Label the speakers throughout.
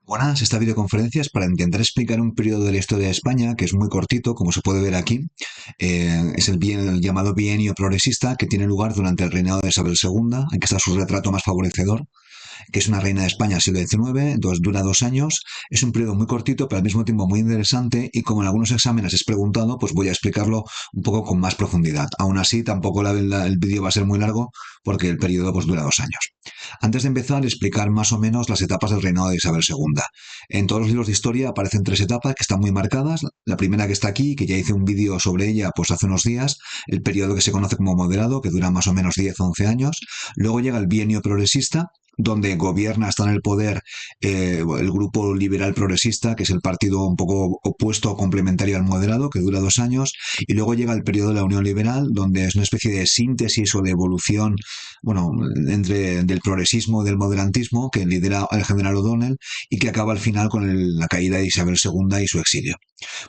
Speaker 1: Buenas, esta videoconferencia es para intentar explicar un periodo de la historia de España que es muy cortito, como se puede ver aquí. Es el llamado bienio progresista que tiene lugar durante el reinado de Isabel II. Aquí está su retrato más favorecedor, que es una reina de España del siglo XIX, entonces dura 2 años. Es un periodo muy cortito, pero al mismo tiempo muy interesante, y como en algunos exámenes es preguntado, pues voy a explicarlo un poco con más profundidad. Aún así, tampoco el vídeo va a ser muy largo, porque el periodo pues dura 2 años. Antes de empezar, explicar más o menos las etapas del reinado de Isabel II. En todos los libros de historia aparecen tres etapas que están muy marcadas. La primera que está aquí, que ya hice un vídeo sobre ella pues hace unos días, el periodo que se conoce como moderado, que dura más o menos 10-11 años. Luego llega el bienio progresista, donde gobierna, está en el poder el grupo liberal progresista, que es el partido un poco opuesto o complementario al moderado, que dura 2 años. Y luego llega el periodo de la Unión Liberal, donde es una especie de síntesis o de evolución, bueno, entre del progresismo y del moderantismo, que lidera el general O'Donnell y que acaba al final con la caída de Isabel II y su exilio.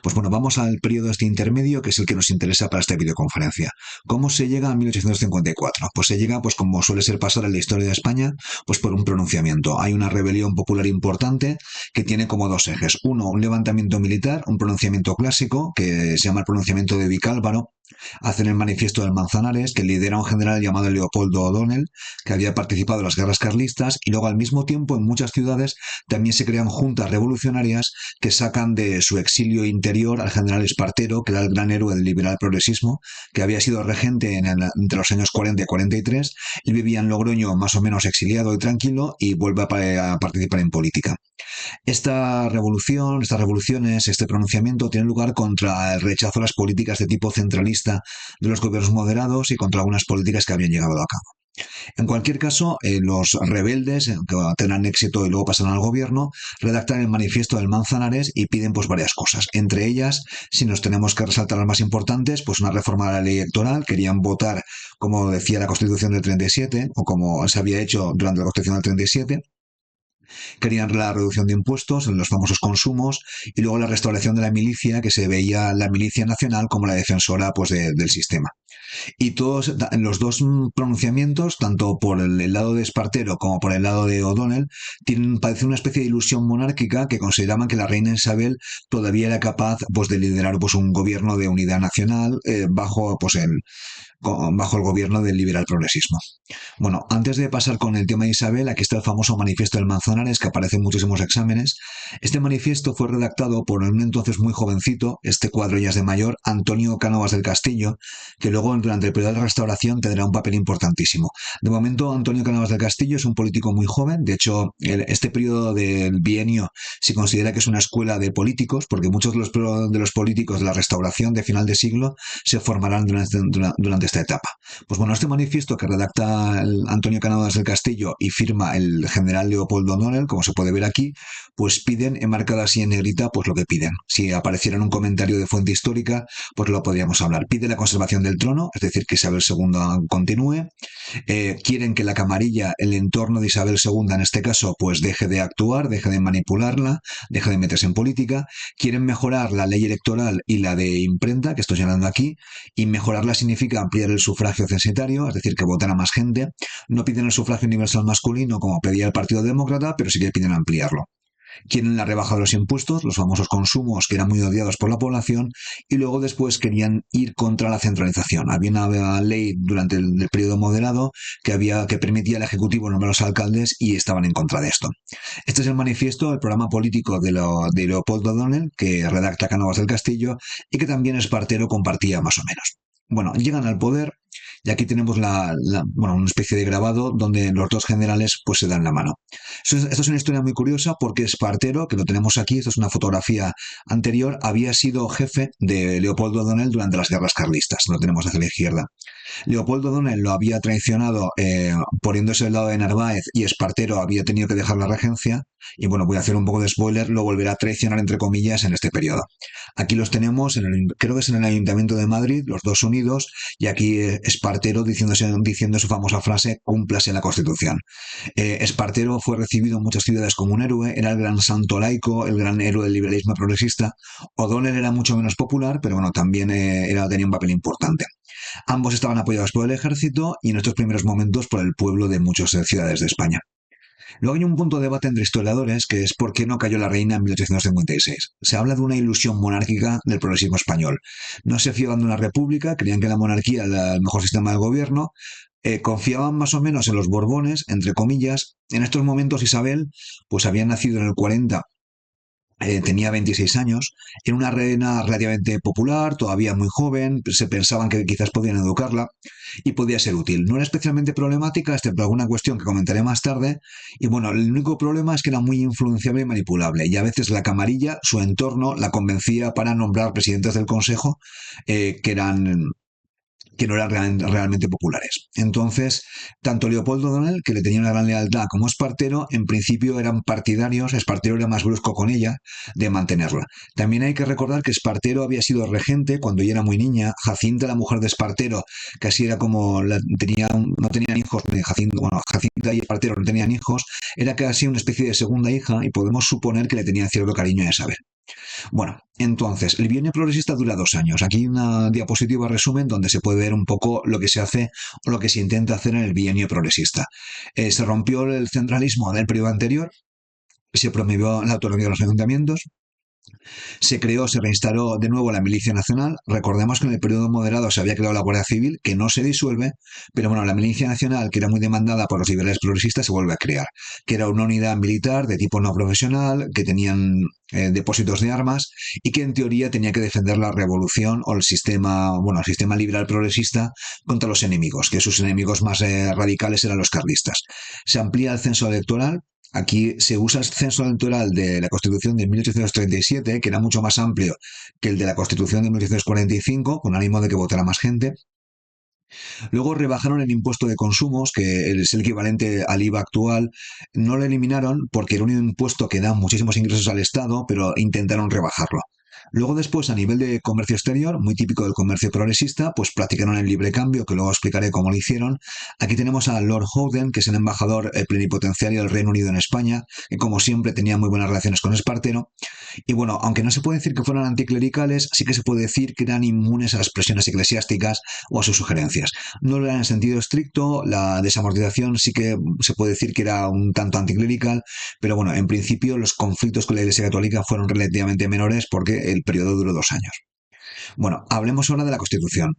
Speaker 1: Pues bueno, vamos al periodo este intermedio, que es el que nos interesa para esta videoconferencia. ¿Cómo se llega a 1854? Pues se llega, pues como suele ser pasar en la historia de España, pues por un pronunciamiento. Hay una rebelión popular importante que tiene como dos ejes. Uno, un levantamiento militar, un pronunciamiento clásico, que se llama el pronunciamiento de Vicálvaro. Hacen el manifiesto del Manzanares, que lidera un general llamado Leopoldo O'Donnell, que había participado en las guerras carlistas, y luego al mismo tiempo en muchas ciudades también se crean juntas revolucionarias que sacan de su exilio interior al general Espartero, que era el gran héroe del liberal progresismo, que había sido regente entre los años 40 y 43, y vivía en Logroño más o menos exiliado y tranquilo, y vuelve a participar en política. Esta revolución, estas revoluciones, este pronunciamiento tiene lugar contra el rechazo a las políticas de tipo centralista de los gobiernos moderados y contra algunas políticas que habían llegado a cabo. En cualquier caso, los rebeldes, que tendrán éxito y luego pasarán al gobierno, redactan el manifiesto del Manzanares y piden pues varias cosas. Entre ellas, si nos tenemos que resaltar las más importantes, pues una reforma de la ley electoral. Querían votar como decía la Constitución del 37 o como se había hecho durante la Constitución del 37. Querían la reducción de impuestos en los famosos consumos y luego la restauración de la milicia, que se veía la milicia nacional como la defensora pues, del sistema. Y todos los dos pronunciamientos, tanto por el lado de Espartero como por el lado de O'Donnell, parece una especie de ilusión monárquica, que consideraban que la reina Isabel todavía era capaz pues, de liderar pues, un gobierno de unidad nacional bajo el gobierno del liberal progresismo. Bueno, antes de pasar con el tema de Isabel, aquí está el famoso manifiesto del Manzanares, que aparece en muchísimos exámenes. Este manifiesto fue redactado por un entonces muy jovencito, este cuadro ya es de mayor, Antonio Cánovas del Castillo, que luego durante el periodo de la Restauración tendrá un papel importantísimo. De momento, Antonio Cánovas del Castillo es un político muy joven. De hecho, este periodo del bienio se considera que es una escuela de políticos, porque muchos de los políticos de la Restauración de final de siglo se formarán durante esta etapa. Pues bueno, este manifiesto que redacta Antonio Cánovas del Castillo y firma el general Leopoldo O'Donnell, como se puede ver aquí, pues piden, enmarcada así en negrita, pues lo que piden. Si apareciera en un comentario de fuente histórica, pues lo podríamos hablar. Pide la conservación del trono, es decir, que Isabel II continúe. Quieren que la camarilla, el entorno de Isabel II en este caso, pues deje de actuar, deje de manipularla, deje de meterse en política. Quieren mejorar la ley electoral y la de imprenta, que estoy llenando aquí, y mejorarla significa ampliar el sufragio censitario, es decir, que votara más gente. No piden el sufragio universal masculino como pedía el Partido Demócrata, pero sí que piden ampliarlo. Quieren la rebaja de los impuestos, los famosos consumos que eran muy odiados por la población, y luego después querían ir contra la centralización. Había una ley durante el periodo moderado que permitía al Ejecutivo nombrar a los alcaldes y estaban en contra de esto. Este es el manifiesto, el programa político de Leopoldo O'Donnell, que redacta Cánovas del Castillo y que también Espartero compartía más o menos. Bueno, llegan al poder y aquí tenemos una especie de grabado donde los dos generales pues se dan la mano. Esto es una historia muy curiosa porque Espartero, que lo tenemos aquí, esto es una fotografía anterior, había sido jefe de Leopoldo O'Donnell durante las guerras carlistas, lo tenemos hacia la izquierda. Leopoldo O'Donnell lo había traicionado poniéndose del lado de Narváez, y Espartero había tenido que dejar la regencia, y bueno, voy a hacer un poco de spoiler, lo volverá a traicionar entre comillas en este periodo. Aquí los tenemos, creo que es en el Ayuntamiento de Madrid, los dos unidos, y aquí Espartero diciendo su famosa frase, cúmplase la Constitución. Espartero fue recibido en muchas ciudades como un héroe, era el gran santo laico, el gran héroe del liberalismo progresista. O'Donnell era mucho menos popular, pero bueno, también tenía un papel importante. Ambos estaban apoyados por el ejército y en estos primeros momentos por el pueblo de muchas ciudades de España. Luego hay un punto de debate entre historiadores que es por qué no cayó la reina en 1856. Se habla de una ilusión monárquica del progresismo español. No se fiaban de una república, creían que la monarquía era el mejor sistema de gobierno, confiaban más o menos en los Borbones, entre comillas. En estos momentos Isabel pues había nacido en el 40, tenía 26 años, era una reina relativamente popular, todavía muy joven, se pensaban que quizás podían educarla y podía ser útil. No era especialmente problemática, excepto alguna cuestión que comentaré más tarde, y bueno, el único problema es que era muy influenciable y manipulable, y a veces la camarilla, su entorno, la convencía para nombrar presidentes del consejo que no eran realmente populares. Entonces, tanto Leopoldo O'Donnell, que le tenía una gran lealtad, como Espartero, en principio eran partidarios, Espartero era más brusco con ella, de mantenerla. También hay que recordar que Espartero había sido regente cuando ella era muy niña, Jacinta, la mujer de Espartero, casi era como, no tenían hijos, Jacinta, bueno, Jacinta y Espartero no tenían hijos, era casi una especie de segunda hija y podemos suponer que le tenían cierto cariño a Isabel. Bueno, entonces, el bienio progresista dura 2 años. Aquí una diapositiva resumen donde se puede ver un poco lo que se hace o lo que se intenta hacer en el bienio progresista. Se rompió el centralismo del periodo anterior, se promovió la autonomía de los ayuntamientos, se reinstaló de nuevo la Milicia Nacional. Recordemos que en el periodo moderado se había creado la Guardia Civil, que no se disuelve, pero bueno, la Milicia Nacional, que era muy demandada por los liberales progresistas, se vuelve a crear, que era una unidad militar de tipo no profesional, que tenían depósitos de armas y que en teoría tenía que defender la revolución o el sistema liberal progresista contra los enemigos, que sus enemigos más radicales eran los carlistas. Se amplía el censo electoral. Aquí se usa el censo electoral de la Constitución de 1837, que era mucho más amplio que el de la Constitución de 1845, con ánimo de que votara más gente. Luego rebajaron el impuesto de consumos, que es el equivalente al IVA actual. No lo eliminaron porque era un impuesto que da muchísimos ingresos al Estado, pero intentaron rebajarlo. Luego después, a nivel de comercio exterior, muy típico del comercio progresista, pues practicaron el libre cambio, que luego explicaré cómo lo hicieron. Aquí tenemos a Lord Howden, que es el embajador plenipotenciario del Reino Unido en España, que como siempre tenía muy buenas relaciones con Espartero. Y bueno, aunque no se puede decir que fueran anticlericales, sí que se puede decir que eran inmunes a las presiones eclesiásticas o a sus sugerencias. No lo era en sentido estricto, la desamortización sí que se puede decir que era un tanto anticlerical, pero bueno, en principio los conflictos con la Iglesia Católica fueron relativamente menores porque el periodo duró 2 años. Bueno, hablemos ahora de la Constitución.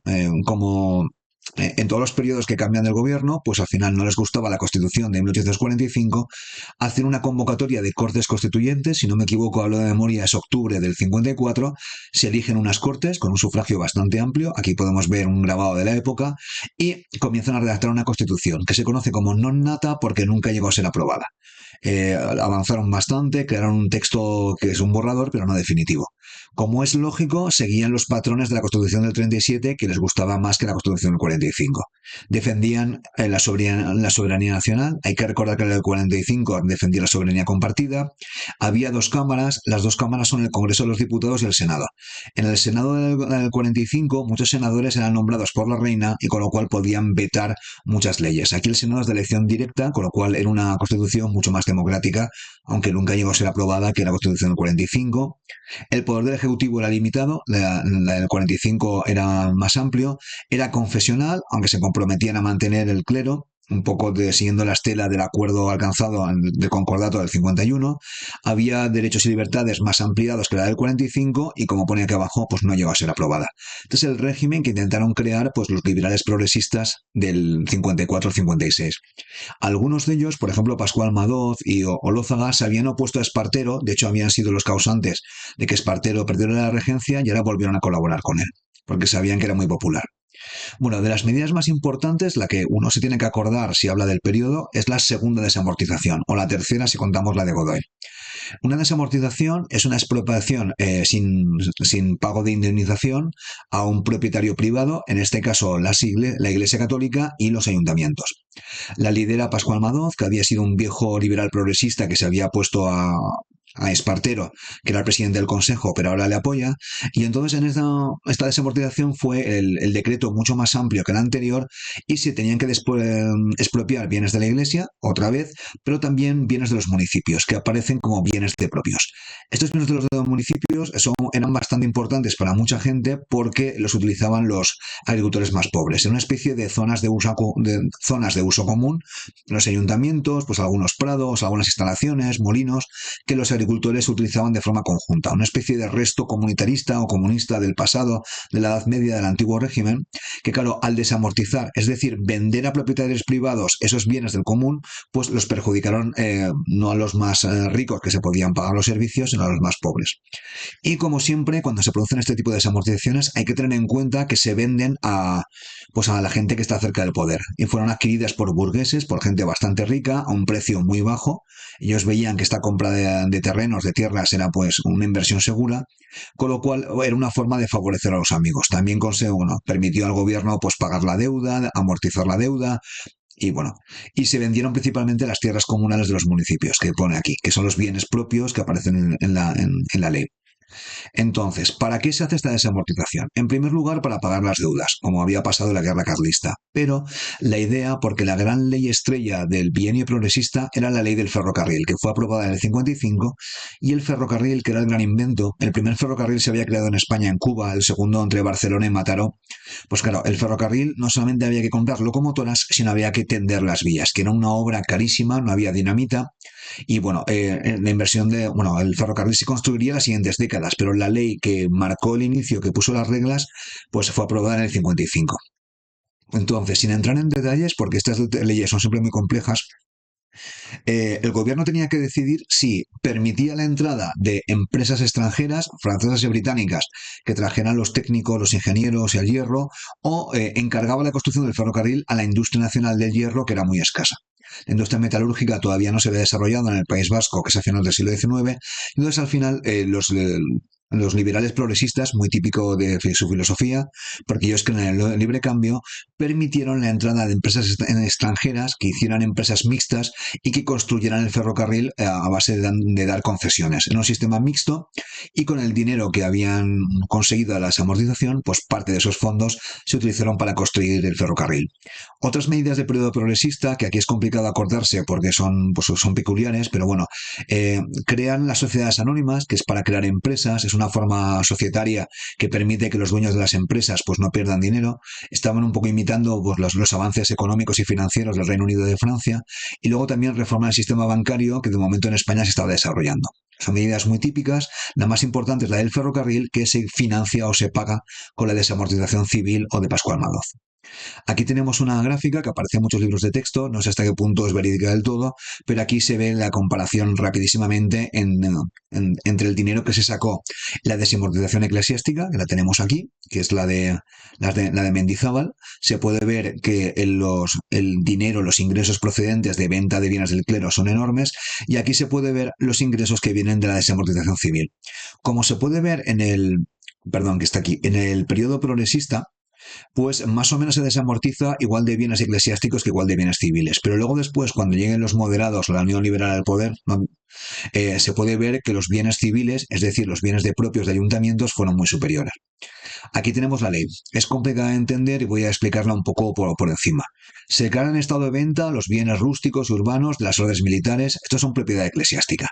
Speaker 1: Como en todos los periodos que cambian del gobierno, pues al final no les gustaba la Constitución de 1845, hacen una convocatoria de cortes constituyentes, si no me equivoco, hablo de memoria, es octubre del 54, se eligen unas cortes con un sufragio bastante amplio, aquí podemos ver un grabado de la época, y comienzan a redactar una Constitución, que se conoce como non nata porque nunca llegó a ser aprobada. Avanzaron bastante, crearon un texto que es un borrador, pero no definitivo. Como es lógico, seguían los patrones de la Constitución del 37, que les gustaba más que la Constitución del 45. Defendían la soberanía nacional. Hay que recordar que en el 45 defendía la soberanía compartida. Había dos cámaras. Las dos cámaras son el Congreso de los Diputados y el Senado. En el Senado del 45, muchos senadores eran nombrados por la reina y con lo cual podían vetar muchas leyes. Aquí el Senado es de elección directa, con lo cual era una constitución mucho más democrática, aunque nunca llegó a ser aprobada, que la Constitución del 45. El poder del Ejecutivo era limitado, la del 45 era más amplio, era confesional, aunque se comprometían a mantener el clero, un poco siguiendo la estela del acuerdo alcanzado del concordato del 51, había derechos y libertades más ampliados que la del 45 y como pone aquí abajo, pues no llegó a ser aprobada. Entonces el régimen que intentaron crear pues los liberales progresistas del 54 al 56. Algunos de ellos, por ejemplo Pascual Madoz y Olózaga, se habían opuesto a Espartero, de hecho habían sido los causantes de que Espartero perdiera la regencia y ahora volvieron a colaborar con él, porque sabían que era muy popular. Bueno, de las medidas más importantes, la que uno se tiene que acordar si habla del periodo es la segunda desamortización, o la tercera si contamos la de Godoy. Una desamortización es una expropiación sin pago de indemnización a un propietario privado, en este caso la Iglesia Católica y los ayuntamientos. La lidera Pascual Madoz, que había sido un viejo liberal progresista que se había puesto a a Espartero, que era el presidente del Consejo, pero ahora le apoya. Y entonces en esta desamortización fue el decreto mucho más amplio que el anterior y se tenían que expropiar bienes de la Iglesia, otra vez, pero también bienes de los municipios, que aparecen como bienes de propios. Estos bienes de los municipios eran bastante importantes para mucha gente porque los utilizaban los agricultores más pobres. En una especie de zonas de uso común, los ayuntamientos, pues algunos prados, algunas instalaciones, molinos, que los agricultores utilizaban de forma conjunta. Una especie de resto comunitarista o comunista del pasado, de la Edad Media, del antiguo régimen, que claro, al desamortizar, es decir, vender a propietarios privados esos bienes del común, pues los perjudicaron no a los más ricos que se podían pagar los servicios, sino a los más pobres. Y como siempre, cuando se producen este tipo de desamortizaciones, hay que tener en cuenta que se venden pues a la gente que está cerca del poder. Y fueron adquiridas por burgueses, por gente bastante rica, a un precio muy bajo. Ellos veían que esta compra de terrenos, de tierras, era pues una inversión segura, con lo cual era una forma de favorecer a los amigos. También bueno, permitió al gobierno pues pagar la deuda, amortizar la deuda, y bueno, y se vendieron principalmente las tierras comunales de los municipios, que pone aquí, que son los bienes propios que aparecen en la ley. Entonces, ¿para qué se hace esta desamortización? En primer lugar, para pagar las deudas, como había pasado en la guerra carlista. Pero la idea, porque la gran ley estrella del bienio progresista era la ley del ferrocarril, que fue aprobada en el 55, y el ferrocarril, que era el gran invento, el primer ferrocarril se había creado en España, en Cuba, el segundo entre Barcelona y Mataró. Pues claro, el ferrocarril no solamente había que comprar locomotoras, sino había que tender las vías, que era una obra carísima, no había dinamita, y bueno, la inversión bueno, el ferrocarril se construiría en las siguientes décadas, pero la ley que marcó el inicio, que puso las reglas, pues fue aprobada en el 55. Entonces, sin entrar en detalles, porque estas leyes son siempre muy complejas, el gobierno tenía que decidir si permitía la entrada de empresas extranjeras, francesas y británicas, que trajeran los técnicos, los ingenieros y el hierro, o encargaba la construcción del ferrocarril a la industria nacional del hierro, que era muy escasa. La industria metalúrgica todavía no se había desarrollado en el País Vasco, que es a finales del siglo XIX. Entonces, al final, los liberales progresistas, muy típico de su filosofía, porque ellos creen en el libre cambio, permitieron la entrada de empresas extranjeras que hicieran empresas mixtas y que construyeran el ferrocarril a base de dar concesiones en un sistema mixto, y con el dinero que habían conseguido de la desamortización, pues parte de esos fondos se utilizaron para construir el ferrocarril. Otras medidas del periodo progresista, que aquí es complicado acordarse porque son peculiares, pero bueno, crean las sociedades anónimas, que es para crear empresas, es una forma societaria que permite que los dueños de las empresas pues no pierdan dinero. Estaban un poco imitando pues, los avances económicos y financieros del Reino Unido y de Francia, y luego también reforman el sistema bancario, que de momento en España se estaba desarrollando. Son medidas muy típicas. La más importante es la del ferrocarril, que se financia o se paga con la desamortización civil o de Pascual Madoz. Aquí tenemos una gráfica que aparece en muchos libros de texto, no sé hasta qué punto es verídica del todo, pero aquí se ve la comparación rapidísimamente entre el dinero que se sacó, la desamortización eclesiástica, que la tenemos aquí, que es la de Mendizábal. Se puede ver que el dinero, los ingresos procedentes de venta de bienes del clero son enormes, y aquí se puede ver los ingresos que vienen de la desamortización civil. Como se puede ver perdón, que está aquí, en el periodo progresista, pues más o menos se desamortiza igual de bienes eclesiásticos que igual de bienes civiles. Pero luego después, cuando lleguen los moderados o la Unión Liberal al poder, ¿no? Se puede ver que los bienes civiles, es decir, los bienes de propios de ayuntamientos, fueron muy superiores. Aquí tenemos la ley. Es complicada de entender y voy a explicarla un poco por encima. Se declaran en estado de venta los bienes rústicos y urbanos de las órdenes militares. Estos son propiedad eclesiástica.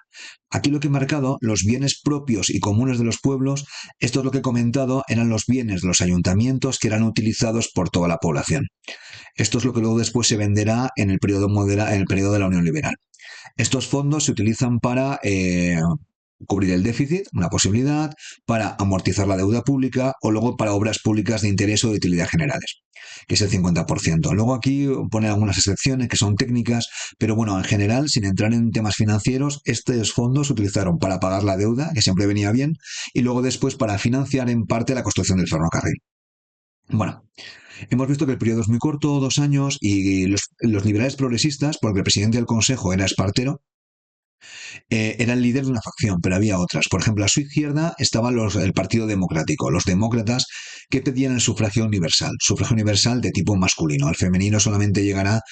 Speaker 1: Aquí lo que he marcado, los bienes propios y comunes de los pueblos, esto es lo que he comentado, eran los bienes de los ayuntamientos que eran utilizados por toda la población. Esto es lo que luego después se venderá en el periodo de la Unión Liberal. Estos fondos se utilizan para cubrir el déficit, una posibilidad, para amortizar la deuda pública o luego para obras públicas de interés o de utilidad generales, que es el 50%. Luego aquí pone algunas excepciones que son técnicas, pero bueno, en general, sin entrar en temas financieros, estos fondos se utilizaron para pagar la deuda, que siempre venía bien, y luego después para financiar en parte la construcción del ferrocarril. Bueno, hemos visto que el periodo es muy corto, 2 años, y los liberales progresistas, porque el presidente del Consejo era Espartero, era el líder de una facción, pero había otras. Por ejemplo, a su izquierda estaba el Partido Democrático, los demócratas, que pedían el sufragio universal de tipo masculino. El femenino solamente llegará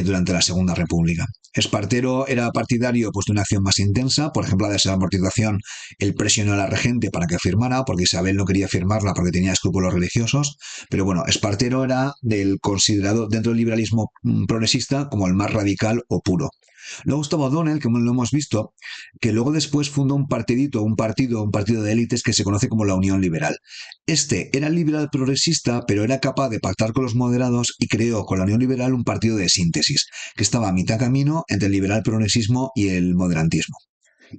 Speaker 1: durante la Segunda República. Espartero era partidario pues, de una acción más intensa, por ejemplo, la desamortización, él presionó a la regente para que firmara, porque Isabel no quería firmarla porque tenía escrúpulos religiosos, pero bueno, Espartero era del considerado dentro del liberalismo progresista como el más radical o puro. Luego estaba O'Donnell, que lo hemos visto, que luego después fundó un partido de élites que se conoce como la Unión Liberal. Este era liberal progresista, pero era capaz de pactar con los moderados y creó con la Unión Liberal un partido de síntesis, que estaba a mitad camino entre el liberal progresismo y el moderantismo.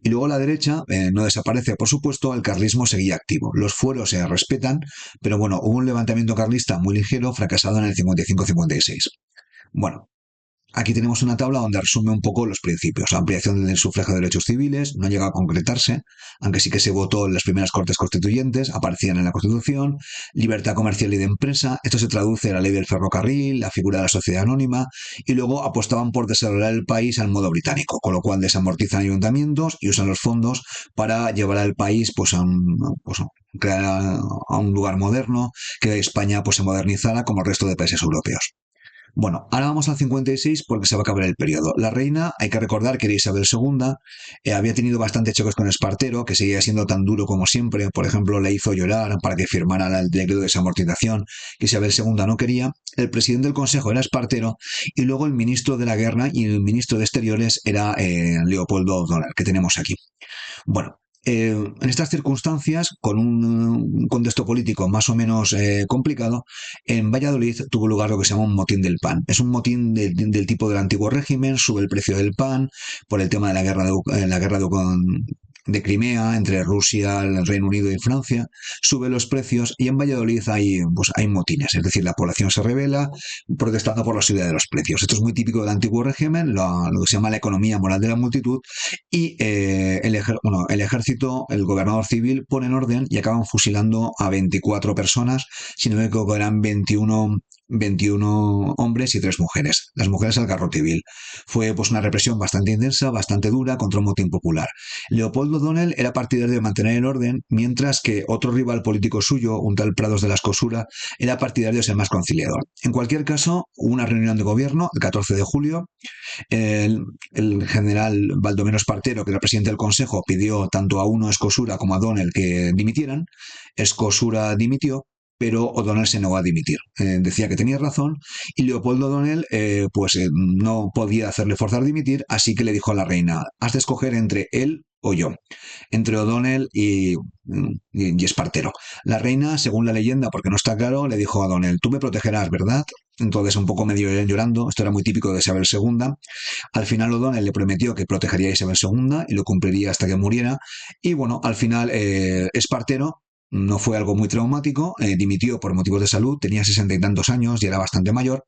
Speaker 1: Y luego la derecha no desaparece, por supuesto, el carlismo seguía activo. Los fueros se respetan, pero bueno, hubo un levantamiento carlista muy ligero, fracasado en el 55-56. Bueno, aquí tenemos una tabla donde resume un poco los principios. Ampliación del sufragio de derechos civiles, no llega a concretarse, aunque sí que se votó en las primeras cortes constituyentes, aparecían en la Constitución. Libertad comercial y de empresa, esto se traduce en la ley del ferrocarril, la figura de la sociedad anónima, y luego apostaban por desarrollar el país al modo británico, con lo cual desamortizan ayuntamientos y usan los fondos para llevar al país pues, crear a un lugar moderno, que España pues, se modernizara como el resto de países europeos. Bueno, ahora vamos al 56 porque se va a acabar el periodo. La reina, hay que recordar que era Isabel II, había tenido bastantes choques con Espartero, que seguía siendo tan duro como siempre. Por ejemplo, le hizo llorar para que firmara el decreto de desamortización que Isabel II no quería. El presidente del Consejo era Espartero y luego el ministro de la Guerra y el ministro de Exteriores era Leopoldo O'Donnell, que tenemos aquí. Bueno, en estas circunstancias, con un contexto político más o menos complicado, en Valladolid tuvo lugar lo que se llama un motín del pan. Es un motín del tipo del antiguo régimen, sube el precio del pan por el tema de la guerra de Crimea entre Rusia, el Reino Unido y Francia, sube los precios y en Valladolid hay motines, es decir, la población se rebela protestando por la subida de los precios. Esto es muy típico del antiguo régimen, lo que se llama la economía moral de la multitud, y el ejército, el gobernador civil, pone en orden y acaban fusilando a 24 personas, si no me equivoco eran 21 hombres y 3 mujeres. Las mujeres al garrote vil. Fue pues una represión bastante intensa, bastante dura contra un motín popular. Leopoldo O'Donnell era partidario de mantener el orden, mientras que otro rival político suyo, un tal Prados de la Escosura, era partidario de ser más conciliador. En cualquier caso, hubo una reunión de gobierno el 14 de julio. El general Baldomero Espartero, que era presidente del Consejo, pidió tanto a uno, Escosura, como a O'Donnell que dimitieran. Escosura dimitió, pero O'Donnell se negó a dimitir. Decía que tenía razón y Leopoldo O'Donnell no podía hacerle forzar a dimitir, así que le dijo a la reina, has de escoger entre él o yo, entre O'Donnell y Espartero. La reina, según la leyenda, porque no está claro, le dijo a O'Donnell, tú me protegerás, ¿verdad? Entonces, un poco medio llorando, esto era muy típico de Isabel II. Al final O'Donnell le prometió que protegería a Isabel II y lo cumpliría hasta que muriera. Y bueno, al final Espartero no fue algo muy traumático, dimitió por motivos de salud, tenía 60 y tantos años y era bastante mayor.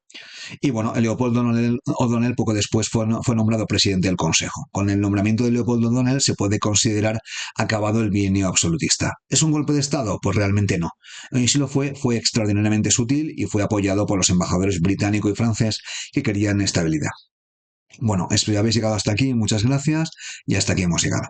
Speaker 1: Y bueno, Leopoldo O'Donnell poco después fue nombrado presidente del Consejo. Con el nombramiento de Leopoldo O'Donnell se puede considerar acabado el bienio absolutista. ¿Es un golpe de Estado? Pues realmente no. Y si lo fue extraordinariamente sutil y fue apoyado por los embajadores británico y francés que querían estabilidad. Bueno, espero que habéis llegado hasta aquí, muchas gracias y hasta aquí hemos llegado.